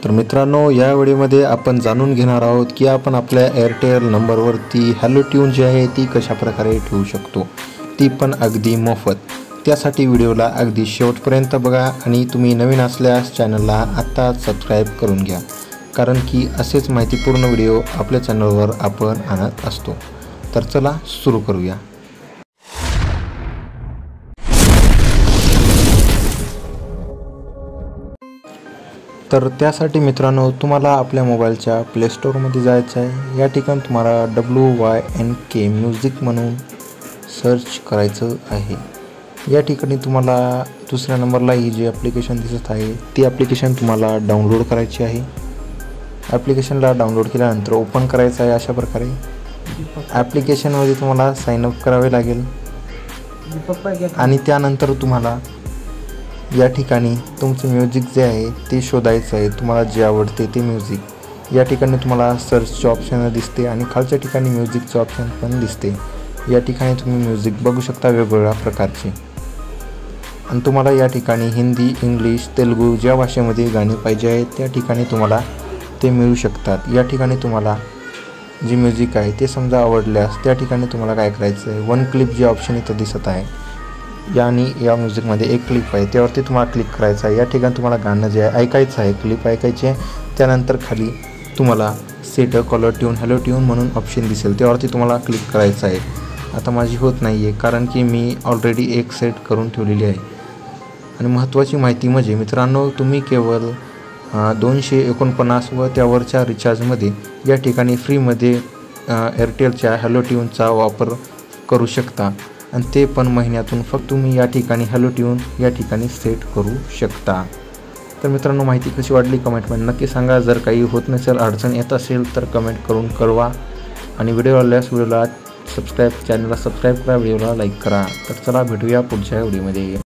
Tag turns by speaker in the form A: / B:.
A: तर मित्रांनो, या व्हिडिओमध्ये आपण जाणून घेणार आहोत की आपण आपल्या एअरटेल नंबरवरती हॅलो ट्यून जी आहे ती कशा प्रकारे ठेवू शकतो, ती पण अगदी मोफत। त्यासाठी व्हिडिओला अगदी शेवटपर्यंत बघा आणि तुम्ही नवीन असल्यास चॅनलला आत्ता सबस्क्राइब करून घ्या, कारण की असेच माहितीपूर्ण व्हिडिओ आपल्या चॅनलवर आपण आणत असतो। तर चला सुरू करूया। तर त्यासाठी मित्रांनो, तुम्हाला आपल्या मोबाईलच्या प्ले स्टोअरमध्ये जायचं आहे। या ठिकाणी तुम्हाला WYNK म्युझिक म्हणून सर्च करायचं आहे। या ठिकाणी तुम्हाला दुसऱ्या नंबरला ही जी ॲप्लिकेशन दिसत आहे ती ॲप्लिकेशन तुम्हाला डाउनलोड करायची आहे। ॲप्लिकेशनला डाउनलोड केल्यानंतर ओपन करायचं आहे। अशा प्रकारे ॲप्लिकेशनमध्ये तुम्हाला साइन अप करावे लागेल आणि त्यानंतर तुम्हाला या ठिकाणी तुमचं म्युझिक जे आहे ते शोधायचं आहे। तुम्हाला जे आवडते ते म्युझिक या ठिकाणी तुम्हाला सर्चचे ऑप्शन दिसते आणि खालच्या ठिकाणी म्युझिकचं ऑप्शन पण दिसते। या ठिकाणी तुम्ही म्युझिक बघू शकता वेगवेगळ्या प्रकारचे, आणि तुम्हाला या ठिकाणी हिंदी, इंग्लिश, तेलुगू ज्या भाषेमध्ये गाणी पाहिजे आहेत त्या ठिकाणी तुम्हाला ते मिळू शकतात। या ठिकाणी तुम्हाला जे म्युझिक आहे ते समजा आवडल्यास त्या ठिकाणी तुम्हाला काय करायचं आहे, वन क्लिप जे ऑप्शन इथं दिसत आहे आणि या म्युझिकमध्ये एक क्लिप आहे त्यावरती तुम्हाला क्लिक करायचं आहे। या ठिकाणी तुम्हाला गाणं जे आहे ऐकायचं आहे, क्लिप ऐकायची आहे। त्यानंतर खाली तुम्हाला सेट अ कॉलर ट्यून हॅलो ट्यून म्हणून ऑप्शन दिसेल, त्यावरती तुम्हाला क्लिक करायचं आहे। आता माझी होत नाही आहे कारण की मी ऑलरेडी एक सेट करून ठेवलेली आहे। आणि महत्त्वाची माहिती म्हणजे मित्रांनो, तुम्ही केवळ 249 व त्यावरच्या रिचार्जमध्ये या ठिकाणी फ्रीमध्ये एअरटेलच्या हॅलो ट्यूनचा वापर करू शकता, आणि ते पण महिन्यातून फक्त तुम्ही या ठिकाणी हॅलो ट्यून या ठिकाणी सेट करू शकता। तर मित्रांनो, माहिती कशी वाटली कमेंटमध्ये नक्की सांगा। जर काही होत नसेल, अडचण येत असेल तर कमेंट करून कळवा, आणि व्हिडिओ आवडल्यास व्हिडिओला चॅनलला सबस्क्राइब करा, व्हिडिओला लाईक करा। तर चला भेटूया पुढच्या व्हिडिओमध्ये।